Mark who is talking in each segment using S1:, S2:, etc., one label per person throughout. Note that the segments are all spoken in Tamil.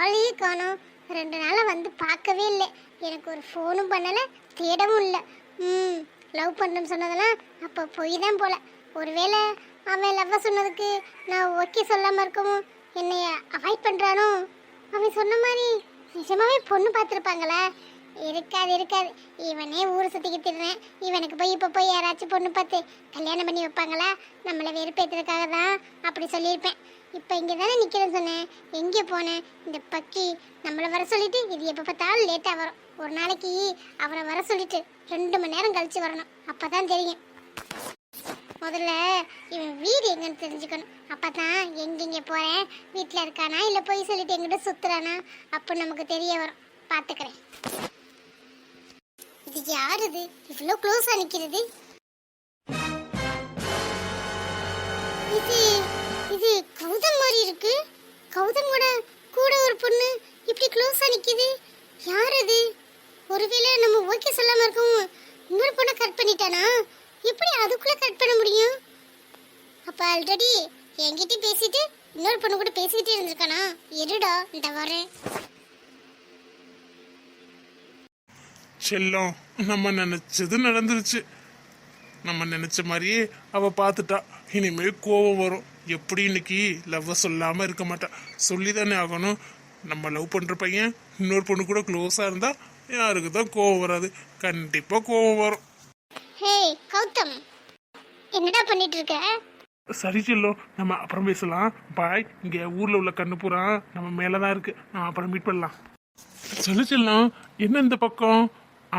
S1: ஆளையே காணோம். 2 நாளாக வந்து பார்க்கவே இல்லை. எனக்கு ஒரு ஃபோனும் பண்ணலை, தேடவும் இல்லை. லவ் பண்ணுறேன்னு சொன்னதெல்லாம் அப்போ போய் தான் போல. ஒருவேளை அவன் லவ்வை சொன்னதுக்கு நான் ஓகே சொல்லாமல் இருக்கவும் என்னைய அவாய்ட் பண்ணுறானோ? அவன் சொன்ன மாதிரி நிஜமாவே பொண்ணு பார்த்துருப்பாங்களா? இருக்காது இருக்காது. இவனே ஊரை சுற்றிக்க திடுறேன். இவனுக்கு போய் இப்போ போய் யாராச்சும் பொண்ணு பார்த்து கல்யாணம் பண்ணி வைப்பாங்களா? நம்மளை வெறுப்பேற்றுறதுக்காக தான் அப்படி சொல்லியிருப்பேன். இப்போ இங்கே தானே நிற்கிறேன்னு சொன்னேன். எங்கே போனேன்? இந்த பக்கி நம்மளை வர சொல்லிட்டு இது எப்போ பார்த்தாலும் லேட்டாக வரும். ஒரு நாளைக்கு அவரை வர சொல்லிட்டு 2 மணி நேரம் கழிச்சு வரணும். அப்போ தான் தெரியும். முதல்ல இவன் வீடு எங்கன்னு தெரிஞ்சுக்கணும். அப்போ தான் எங்கெங்கே போகிறேன், வீட்டில் இருக்கானா இல்லை போய் சொல்லிட்டு எங்கிட்ட சுற்றுறானா அப்போ நமக்கு தெரிய வரும். பார்த்துக்கிறேன். இது யார்? இது இவ்வளோ க்ளோஸாக நிற்கிறது? இது இது கௌதம் மாதிரி இருக்கு. கௌதமோட கூட ஒரு பொண்ணு இப்படி க்ளோஸாக நிற்கிது. யார் அது? ஒருவேளை நம்ம ஓகே சொல்லாமல் இருக்கவும் இன்னொரு பொண்ணை கட் பண்ணிட்டானா? எப்படி அதுக்குள்ளே கட் பண்ண முடியும்? அப்போ ஆல்ரெடி என்கிட்ட பேசிட்டு இன்னொரு பொண்ணு கூட பேசிக்கிட்டே இருந்திருக்கானா? இருடா இந்த வரேன்.
S2: செல்லம், நம்ம நினைச்சது நடந்துருச்சு. நம்ம நினைச்ச மாதிரியே அவ பார்த்துட்டா. இனிமே கோவம் வரும். எப்படி இன்னைக்கு லவ்வை சொல்லாம இருக்க மாட்டா. சொல்லிதானே ஆகணும். நம்ம லவ் பண்ற பையன் இன்னொரு பொண்ணு கூட க்ளோஸா இருந்தா யாருக்கு தான் கோவம் வராது? கண்டிப்பா கோவம் வரும்.
S1: ஹே கௌதம், என்னடா பண்ணிட்டு இருக்க?
S2: சரி செல்லம், நம்ம அப்புறம் பேசலாம். பாய். இங்க ஊர்ல உள்ள கண்ணு பூரா நம்ம மேலதான் இருக்கு. நம்ம அப்புறம் மீட் பண்ணலாம். சொல்லு செல்லம், என்ன இந்த பக்கம்?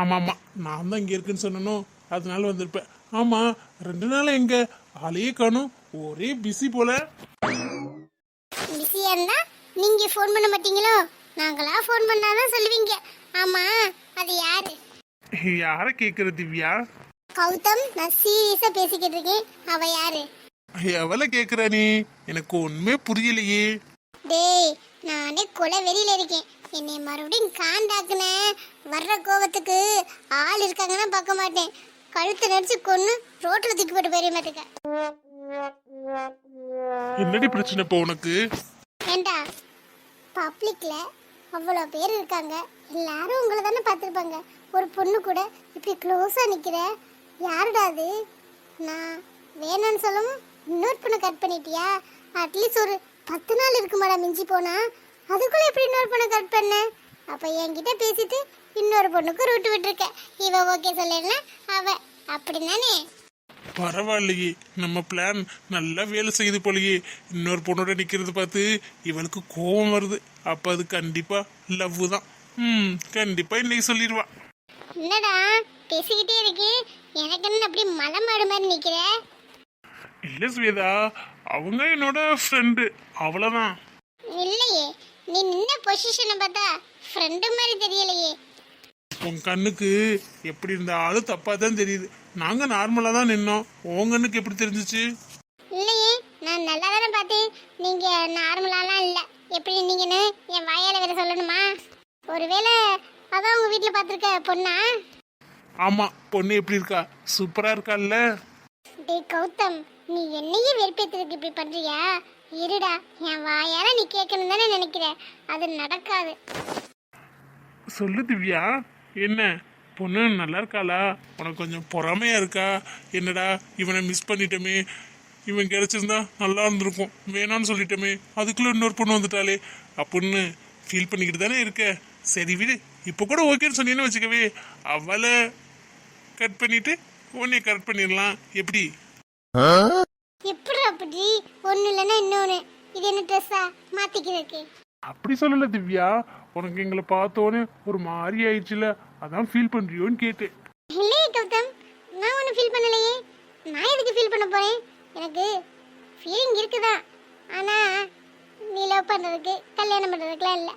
S2: ஆமா ஆமா, நான் தான் இங்க இருக்குன்னு சொன்னனும், அதனால வந்திருப்பேன். ஆமா, 2 நாள் எங்க ஆளையே காணும். ஒரே பிஸி போல.
S1: பிஸியா இருந்தா நீங்க ஃபோன் பண்ண மாட்டீங்களோ? நாங்களா ஃபோன் பண்ணாதான் சொல்லுவீங்க. ஆமா, அது யாரு?
S2: யார கேக்குற திவ்யா?
S1: கௌதம், நான் சீரியஸா பேசிக்கிட்டு இருக்கேன். அவ யாரு?
S2: எவளை கேக்குற நீ? எனக்கு ஒண்ணுமே புரியலையே.
S1: டேய், நானே கொலை வெறியில இருக்கேன். என்னை மறுபடியும் காண்டாக்குன வர்ற கோவத்துக்கு ஆள் இருக்காங்கன்னா பார்க்க மாட்டேன். கழுத்து நடிச்சு கொன்னு ரோட்ல தூக்கி போட்டு போயிட மாட்டேங்க.
S2: என்னடி பிரச்சனை இப்போ உனக்கு?
S1: ஏண்டா, பப்ளிக்ல அவ்வளோ பேர் இருக்காங்க, எல்லாரும் உங்களை தானே பார்த்துருப்பாங்க. ஒரு பொண்ணு கூட இப்படி க்ளோஸாக நிற்கிற, யாருடா அது? நான் வேணான்னு சொல்லவும் இன்னொரு பொண்ணை கட் பண்ணிட்டியா? அட்லீஸ்ட் ஒரு 10 நாள் இருக்குமாடா மிஞ்சி போனா. அதுக்குள்ளே எப்படி இன்னொரு பொண்ணை கட் பண்ண? அப்போ என்கிட்ட பேசிட்டு இன்னொரு பொண்ணுக்கு ரூட்டு விட்டுருக்க. இவ ஓகே சொல்லல அவ, அப்படின்னானே?
S2: பரவாயில்லையே, நம்ம பிளான் நல்லா வேலை செய்யுது போலயே. இன்னொரு பொண்ணோட நிக்கிறது பார்த்து இவளுக்கு கோபம் வருது. அப்ப அது கண்டிப்பா லவ் தான். கண்டிப்பா இன்னைக்கு சொல்லிடுவா.
S1: என்னடா பேசிக்கிட்டே இருக்கே, எனக்கு என்ன அப்படி மலை மாடு மாதிரி நிக்கிற?
S2: இல்ல ஸ்வேதா, அவங்க என்னோட ஃப்ரெண்டு, அவ்வளவுதான்.
S1: இல்லையே, நீ நின்ன பொசிஷனை பார்த்தா ஃப்ரெண்டு மாதிரி தெரியலையே.
S2: உன் கண்ணுக்கு எப்படி இருந்த ஆளு தப்பா தான் தெரியுது. நாங்க நார்மலா தான் நின்னோம். உன் கண்ணுக்கு எப்படி தெரிஞ்சிச்சு?
S1: இல்லையே, நான் நல்லா தானே பார்த்தேன். நீங்க நார்மலாலாம் இல்லை. எப்படி நீங்கன்னு என் வாயால வேற சொல்லணுமா? ஒருவேளை அதான் உங்க வீட்டில் பார்த்துருக்க பொண்ணா?
S2: ஆமா, பொண்ணு எப்படி இருக்கா? சூப்பரா இருக்கால்ல?
S1: டேய் கௌதம், நீ என்னையே வெறுப்பேத்துறதுக்கு இப்படி பண்றியா? இருடா, என் வாயால நீ கேட்கணும் தானே நினைக்கிற. அது நடக்காது.
S2: சொல்லு திவ்யா, என்ன பொண்ணு நல்லா இருக்காளா? உனக்கு கொஞ்சம் பொறாமையா இருக்கா? என்னடா இவனை மிஸ் பண்ணிட்டோமே, இவன் கிடைச்சிருந்தா நல்லா இருந்திருக்கும், வேணான்னு சொல்லிட்டோமே, அதுக்குள்ள இன்னொரு பொண்ணு வந்துட்டாலே அப்படின்னு ஃபீல் பண்ணிக்கிட்டு தானே இருக்க? சரி விடு, இப்போ கூட ஓகேன்னு சொன்னீங்கன்னு வச்சுக்கவே, அவளை கட் பண்ணிட்டு உன்னை கட் பண்ணிடலாம். எப்படி?
S1: எப்படி அப்படி? ஒண்ணு இல்லைன்னா இன்னொன்னு. இது என்ன ட்ரெஸ்ஸா மாத்திக்கிறதுக்கு?
S2: அப்படி சொல்லல திவ்யா, உனக்கு எங்களை பார்த்தோன்னே ஒரு மாதிரி ஆயிடுச்சுல, அதான் ஃபீல் பண்றியோன்னு கேட்டேன்.
S1: இல்லையே கௌதம், நான் ஒன்றும் ஃபீல் பண்ணலையே. நான் எதுக்கு ஃபீல் பண்ண போறேன்? எனக்கு ஃபீலிங் இருக்குதான், ஆனா நீ லவ் பண்றதுக்கு கல்யாணம் பண்றதுக்குலாம் இல்லை.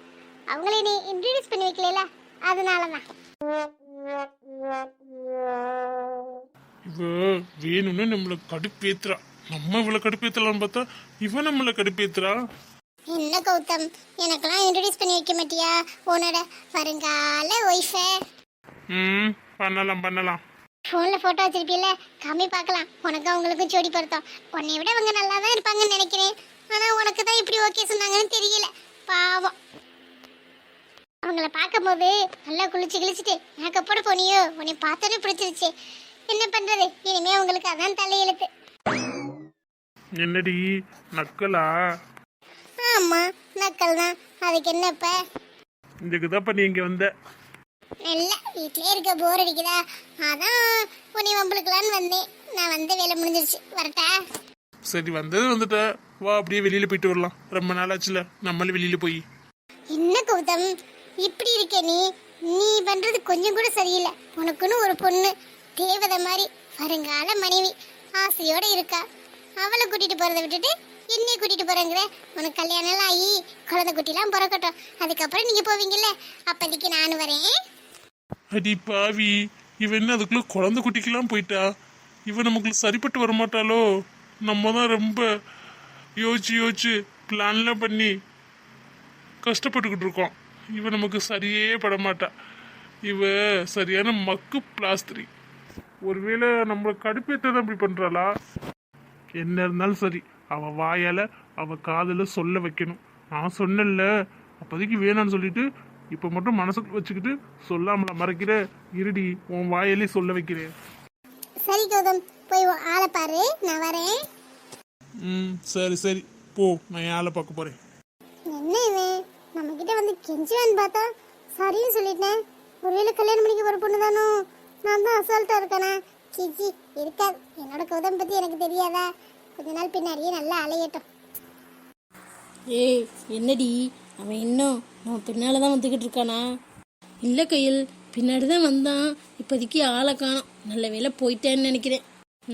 S1: அவங்களே நீ இன்ட்ரடியூஸ் பண்ணி வைக்கல, அதனாலதான்.
S2: இவ வேணும்னு நம்மளை கடுப்பேத்துறா. நம்ம இவளை கடுப்பேத்தலாம்னு பார்த்தா இவன் நம்மளை கடுப்பேத்துறா.
S1: என்ன கௌதம், எனக்கெல்லாம் இன்ட்ரடியூஸ் பண்ணி வைக்க மாட்டியா உன்னோட வருங்கால ஒய்ஃபை?
S2: பண்ணலாம் பண்ணலாம்.
S1: ஃபோனில் ஃபோட்டோ வச்சிருப்பீல்ல, காமி பார்க்கலாம். உனக்கு அவங்களுக்கும் ஜோடி பொருத்தம். உன்னை விட அவங்க நல்லா தான் இருப்பாங்கன்னு நினைக்கிறேன். ஆனால் உனக்கு தான் இப்படி ஓகே சொன்னாங்கன்னு தெரியல. பாவம். உங்களை பார்க்கும்போது நல்லா குளிச்சு கிழிச்சிட்டு மேக்கப்போட போனியோ உன்னை பார்த்தோன்னே பிடிச்சிருச்சு. என்ன பண்றது, இனிமே உங்களுக்கு அதான் தலையெழுத்து.
S2: என்னடி நக்கலா?
S1: ஆமா, நக்கல் தான். அதுக்கு என்ன இப்ப?
S2: இதுக்குதான்ப்பா நீ இங்க வந்த.
S1: இல்ல, வீட்லயே இருக்க போர் அடிக்குதா, அதான் உன்னை வம்பளுக்கலான்னு வந்தேன். நான் வந்த வேலை முடிஞ்சிருச்சு, வரட்டா?
S2: சரி, வந்தது வந்துட்ட, வா அப்படியே வெளியில போயிட்டு வரலாம். ரொம்ப நாள் ஆச்சுல நம்மளும் வெளியில போய்.
S1: என்ன கௌதம் இப்படி இருக்க நீ? நீ பண்றது கொஞ்சம் கூட சரியில்லை. உனக்குன்னு ஒரு பொண்ணு தேவதை மாதிரி வருங்கால மனைவி ஆசையோட இருக்கா. அவளை கூட்டிட்டு போறதை விட்டுட்டு என்னைய கூட்டிட்டு போறேங்கிற. உனக்கு கல்யாணம் எல்லாம் ஆகி குழந்தை குட்டிலாம் பிறக்கட்டும், அதுக்கப்புறம் நீங்க போவீங்கல்ல, அப்போதைக்கு நானும் வரேன்.
S2: அடி பாவி, இவன் என்ன அதுக்குள்ள குழந்தை குட்டிக்கெல்லாம் போயிட்டா? இவன் நமக்குள்ள சரிப்பட்டு வரமாட்டாளோ? நம்ம தான் ரொம்ப யோசிச்சு பிளான்லாம் பண்ணி கஷ்டப்பட்டுக்கிட்டு இருக்கோம். இவ நமக்கு சரியே படமாட்டா. இவ சரியான மக்கு பிளாஸ்திரி. ஒருவேளை நம்மளை கடுப்பேத்தான் இப்படி பண்றாளா? என்ன இருந்தாலும் சரி, அவ வாயால அவ காதல சொல்ல வைக்கணும். நான் சொன்னேன்ல, அப்போதைக்கு வேணான்னு சொல்லிட்டு இப்ப மட்டும் மனசுக்கு வச்சுக்கிட்டு சொல்லாமல மறைக்கிற. இருடி, உன் வாயிலே சொல்ல வைக்கிறேன்.
S1: சரி கௌதம், போய் உன் ஆளை பாரு, நான் வரேன்.
S2: சரி சரி போ, நான் என் ஆளை பார்க்க போறேன்.
S1: என்ன இவன் நம்ம கிட்ட வந்து கெஞ்சுவான்னு பார்த்தா சரின்னு சொல்லிட்டேன். ஒருவேளை கல்யாணம் பண்ணிக்க ஒரு பொண்ணு தானோ? நான் தான் அசால்ட்டா இருக்கேனா? சிச்சி, இருக்காது. என்னோட கௌதம் பத்தி எனக்கு தெரியாதா? கொஞ்ச நாள் பின்னாடியே நல்லா அலையட்டும்.
S3: ஏய், என்னடி அவன் இன்னும் நம்ம பின்னால தான் வந்துக்கிட்டு இருக்கானா? இல்லை கையில், பின்னாடி தான் வந்தான். இப்போதைக்கு ஆளை காணோம். நல்ல வேலை போயிட்டேன்னு நினைக்கிறேன்.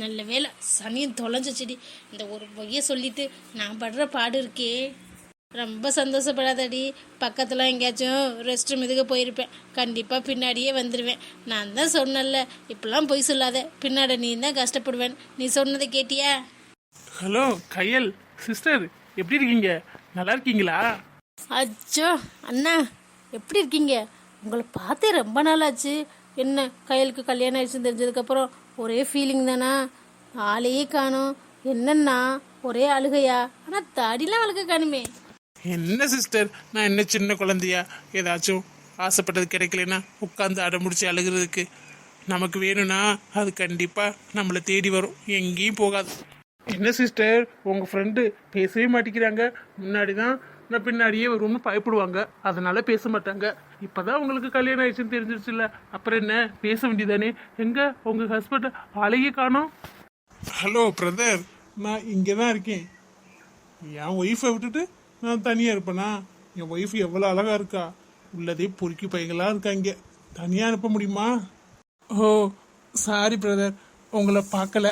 S3: நல்ல வேலை சனியும் தொலைஞ்சிச்சடி. இந்த ஒரு பொய்யை சொல்லிட்டு நான் படுற பாடு இருக்கே. ரொம்ப சந்தோஷப்படாதடி. பக்கத்தில் எங்கேயாச்சும் ரெஸ்ட் ரூம் இதுக்கு போயிருப்பேன். கண்டிப்பாக பின்னாடியே வந்துடுவேன். நான் தான் சொன்னல, இப்பெல்லாம் பொய் சொல்லாத, பின்னாடி நீ தான் கஷ்டப்படுவேன். நீ சொன்னதை கேட்டியா?
S2: ஹலோ கையல் சிஸ்டர், எப்படி இருக்கீங்க? நல்லா இருக்கீங்களா?
S3: அச்சோ அண்ணா, எப்படி இருக்கீங்க? உங்களை பார்த்தே ரொம்ப நாள் ஆச்சு. என்ன கையலுக்கு கல்யாணம் ஆயிடுச்சுன்னு தெரிஞ்சதுக்கப்புறம் ஒரே ஃபீலிங் தானா? ஆளையே காணோம். என்னன்னா ஒரே அழுகையா? ஆனால் தாடிலாம் வளர்க்க காணுமே.
S2: என்ன சிஸ்டர், நான் என்ன சின்ன குழந்தையா? ஏதாச்சும் ஆசைப்பட்டது கிடைக்கலன்னா உட்காந்து அடமுடிச்சு அழுகிறதுக்கு? நமக்கு வேணும்னா அது கண்டிப்பாக நம்மளை தேடி வரும், எங்கேயும் போகாது. என்ன சிஸ்டர், உங்கள் ஃப்ரெண்டு பேசவே மாட்டேங்கிறாங்க? முன்னாடி தான் நான் பின்னாடியே வரும்னு பயப்படுவாங்க, அதனால பேச மாட்டாங்க. இப்போதான் உங்களுக்கு கல்யாணம் ஆயிடுச்சுன்னு தெரிஞ்சிருச்சுல்ல, அப்புறம் என்ன, பேச வேண்டியதானே? எங்க உங்கள் ஹஸ்பண்ட் ஆளையே காணோம்? ஹலோ பிரதர், நான் இங்கே தான் இருக்கேன். என் ஒய்ஃபை விட்டுட்டு நான் தனியாக இருப்பேனா? என் ஒய்ஃப் எவ்வளோ அழகாக இருக்கா. உள்ளதே பொறுக்கி பைகளாக இருக்காங்க. தனியாக அனுப்ப முடியுமா? ஓ சாரி பிரதர், உங்களை பார்க்கல.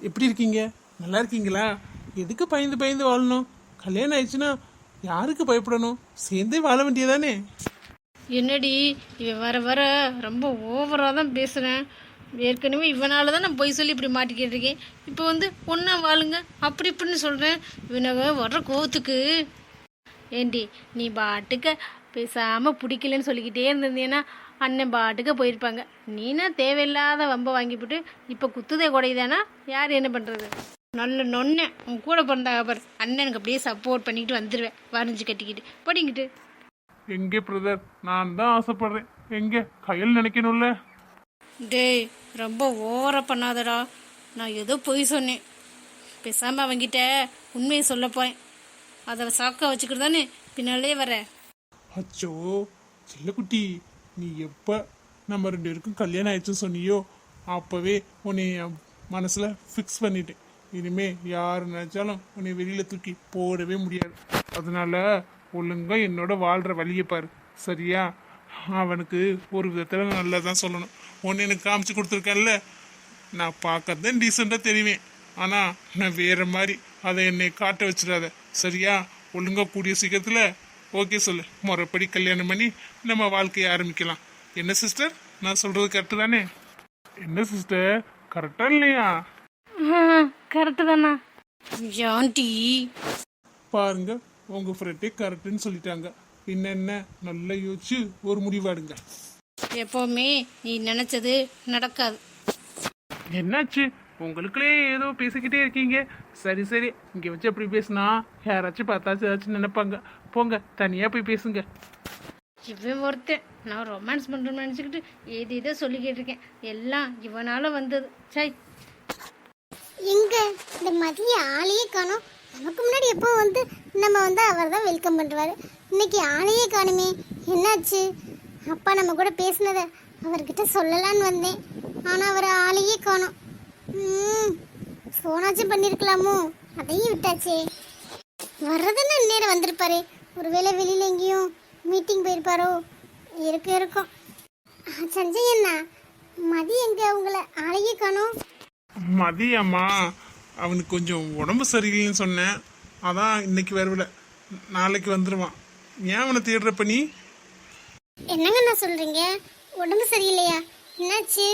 S2: எப்படி இருக்கீங்க? நல்லா இருக்கீங்களா? எதுக்கு பயந்து பயந்து வாழணும்? கல்யாணம் ஆயிடுச்சுன்னா யாருக்கு பயப்படணும்? சேர்ந்தே வாழ வேண்டியதானே?
S3: என்னடி இவன் வர வர ரொம்ப ஓவராக தான் பேசுகிறேன். ஏற்கனவே இவனால தான் நான் பொய் சொல்லி இப்படி மாட்டிக்கிட்டு இருக்கேன். இப்போ வந்து ஒன்றா வாழுங்க அப்படி இப்படின்னு சொல்கிறேன். இவனவ வர்ற கோவத்துக்கு. ஏண்டி நீ பாட்டுக்க பேசாமல் பிடிக்கலன்னு சொல்லிக்கிட்டே இருந்திருந்தேன்னா அண்ணன் பாட்டுக்க போயிருப்பாங்க. நீனா தேவையில்லாத வம்ப வாங்கிவிட்டு இப்போ குத்துதே குடையுதானா? யார் என்ன பண்ணுறது? நல்ல நொன்ன உன் கூட பிறந்தாக பாரு. அண்ணனுக்கு அப்படியே சப்போர்ட் பண்ணிக்கிட்டு வந்துடுவேன், வரைஞ்சி கட்டிக்கிட்டு போடிங்கிட்டு.
S2: எங்கே பிரதர், நான் தான் ஆசைப்படுறேன். எங்கே கையில் நினைக்கணும்ல.
S3: டேய், ரொம்ப ஓவராக பண்ணாதடா. நான் ஏதோ பொய் சொன்னேன். பேசாமல் அவங்கிட்ட உண்மையை சொல்ல போகிறேன். அதை சாக்க வச்சுக்கிட்டு தானே பின்னாலே வர.
S2: அச்சோ செல்லக்குட்டி, நீ எப்போ நம்ம 2 பேருக்கும் கல்யாணம் ஆயிடுச்சுன்னு சொன்னியோ அப்போவே உன்னை என் மனசில் ஃபிக்ஸ் பண்ணிட்டேன். இனிமே யார் நினைச்சாலும் உன்னை வெளியில் தூக்கி போடவே முடியாது. அதனால ஒழுங்கா என்னோட வாழ்கிற வழியை பாரு, சரியா? அவனுக்கு ஒரு விதத்தில் நல்லதான் சொல்லணும். ஒன்று எனக்கு காமிச்சு கொடுத்துருக்கேன்ல, நான் பார்க்கறதான் டீசெண்டாக தெரிவேன். ஆனால் நான் வேற மாதிரி அதை என்னை காட்ட வச்சிடாத, சரியா? ஒழுங்கா கூடிய சீக்கிரத்தில் ஓகே சொல்லு, முறைப்படி கல்யாணம் பண்ணி நம்ம வாழ்க்கையை ஆரம்பிக்கலாம். என்ன சிஸ்டர், நான் சொல்கிறது கரெக்டு தானே? என்ன சிஸ்டர், கரெக்டா இல்லையா?
S3: கரெக்டு தானா? ஆண்டி
S2: பாருங்க, உங்கள் ஃப்ரெண்டே கரெக்டுன்னு சொல்லிட்டாங்க. பின்ன என்ன, நல்லா யோசிச்சு ஒரு முடிவாடுங்க.
S3: எப்போவுமே நீ நினச்சது நடக்காது.
S2: என்னாச்சு, உங்களுக்குள்ளே ஏதோ பேசிக்கிட்டே இருக்கீங்க. சரி சரி, இங்கே வச்சு அப்படி பேசுனா யாராச்சும் பார்த்தாச்சும் ஏதாச்சும் நினைப்பாங்க. போங்க, தனியாக போய் பேசுங்க.
S3: இவன் ஒருத்தன் நான் ரொமான்ஸ் பண்ணுறேன்னு நினச்சிக்கிட்டு ஏதோ சொல்லிக்கிட்டு இருக்கேன். எல்லாம் இவனால் வந்தது. சை.
S1: எங்க இந்த மதிய ஆளையே காணோம். நமக்கு முன்னாடி எப்போ வந்து நம்ம வந்து அவர் தான் வெல்கம் பண்ணுவாரு. இன்னைக்கு ஆளையே காணுமே, என்னாச்சு? அப்பா நம்ம கூட பேசினதை அவர்கிட்ட சொல்லலான்னு வந்தேன், ஆனால் அவர் ஆளையே காணோம். ஃபோனாச்சும் பண்ணியிருக்கலாமோ, அதையும் விட்டாச்சே. வர்றதுன்னு நேரம் வந்திருப்பாரு. ஒருவேளை வெளியில் எங்கேயும் மீட்டிங் போயிருப்பாரோ? இருக்கும். சஞ்சய் அண்ணா, மதி எங்க உங்களை ஆளையே காணோம்?
S2: மதியம்மா அவனுக்கு கொஞ்சம் உடம்பு சரியில்லைன்னு சொன்னேன், அதான் இன்னைக்கு வரவில்லை, நாளைக்கு வந்துடுவான். ஏன் அவனை தேடுறப்ப நீ?
S1: என்னங்கண்ணா சொல்றீங்க? உடம்பு சரியில்லையா? என்னாச்சு?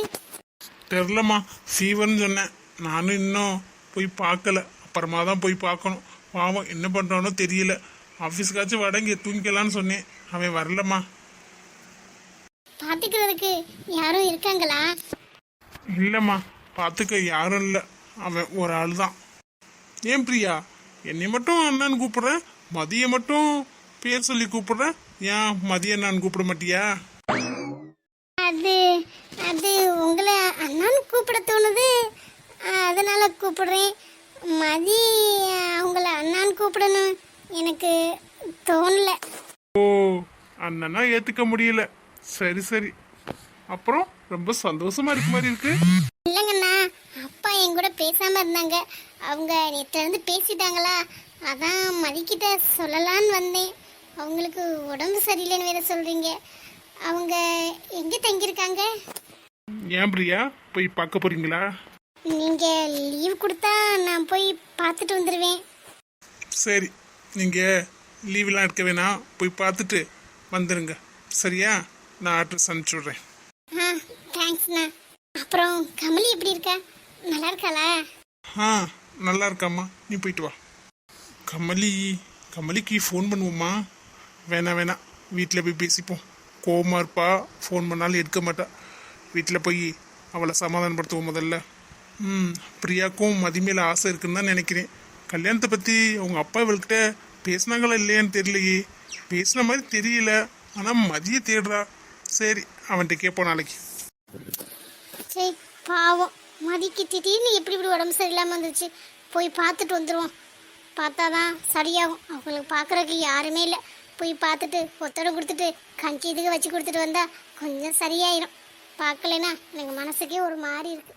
S2: தெரிலம்மா, ஃபீவர்னு சொன்னேன். நானும் இன்னும் போய் பார்க்கல, அப்புறமா தான் போய் பார்க்கணும். பாவம் என்ன பண்ணுறானோ தெரியல. ஆஃபீஸ்க்காச்சும் வடங்கி தூங்கிக்கலான்னு சொன்னேன், அவன் வரலம்மா.
S1: பாத்துக்கிறதுக்கு யாரும் இருக்காங்களா?
S2: இல்லைம்மா, பார்த்துக்க யாரும் இல்லை, அவன் ஒரு ஆள் தான். ஏன் பிரியா, என்னை மட்டும் அண்ணான்னு கூப்பிடுறேன், மதியை மட்டும் பேர் சொல்லி கூப்பிடுறேன், ஏன் மதிய அண்ணான்னு கூப்பிட மாட்டியா?
S1: அது அது உங்களை அண்ணான்னு கூப்பிட தோணுது, அதனால கூப்பிடுறேன். மதி அவங்கள அண்ணான்னு கூப்பிடணும் எனக்கு தோணல.
S2: ஓ, அண்ணனா ஏற்றுக்க முடியல. சரி சரி, அப்புறம் ரொம்ப சந்தோஷமா இருக்க மாதிரி இருக்கு.
S1: இல்லைங்கண்ணா, அப்பா என் கூட பேசாம இருந்தாங்க. அவங்க நேற்று இருந்து பேசிட்டாங்களா, அதான் மதிக்கிட்ட சொல்லலான்னு வந்தேன். அவங்களுக்கு உடம்பு சரியில்லைன்னு வேற சொல்றீங்க. அவங்க எங்க தங்கியிருக்காங்க?
S2: ஏன் பிரியா, போய் பார்க்க போறீங்களா?
S1: நீங்க லீவ் கொடுத்தா நான் போய் பார்த்துட்டு வந்துடுவேன்.
S2: சரி, நீங்க லீவெல்லாம் எடுக்க வேணாம், போய் பார்த்துட்டு வந்துடுங்க. சரியா? நான் அட்ரஸ் அனுப்பிச்சி விட்றேன்.
S1: தேங்க்ஸ்ண்ணா. அப்புறம் கமலி எப்படி இருக்கா? நல்லா இருக்காளா?
S2: நல்லா இருக்காம்மா, நீ போயிட்டு வா. கமலிக்கு ஃபோன் பண்ணுவோம்மா? வேணாம், வீட்டில் போய் பேசிப்போம். கோவமாக இருப்பா, ஃபோன் பண்ணாலும் எடுக்க மாட்டா. வீட்டில் போய் அவளை சமாதானப்படுத்துவோம் முதல்ல. பிரியாக்கும் மதி மேலே ஆசை இருக்குன்னு தான் நினைக்கிறேன். கல்யாணத்தை பற்றி அவங்க அப்பா இவள்கிட்ட பேசினாங்களா இல்லையான்னு தெரியலையே. பேசின மாதிரி தெரியல, ஆனால் மதியை தேடுறா. சரி, அவன்கிட்ட கேட்போம் நாளைக்கு.
S1: சரி, பாவம் மதிக்கு திடீர்னு எப்படி இப்படி உடம்பு சரியில்லாமல் வந்துருச்சு. போய் பார்த்துட்டு வந்துடுவோம். பார்த்தாதான் சரியாகும். அவங்களுக்கு பார்க்குறதுக்கு யாருமே இல்லை. போய் பார்த்துட்டு ஒத்தடை கொடுத்துட்டு கஞ்சி இதுக்கு வச்சு கொடுத்துட்டு வந்தா கொஞ்சம் சரியாயிரும். பார்க்கலனா எனக்கு மனசுக்கே ஒரு மாதிரி இருக்கு.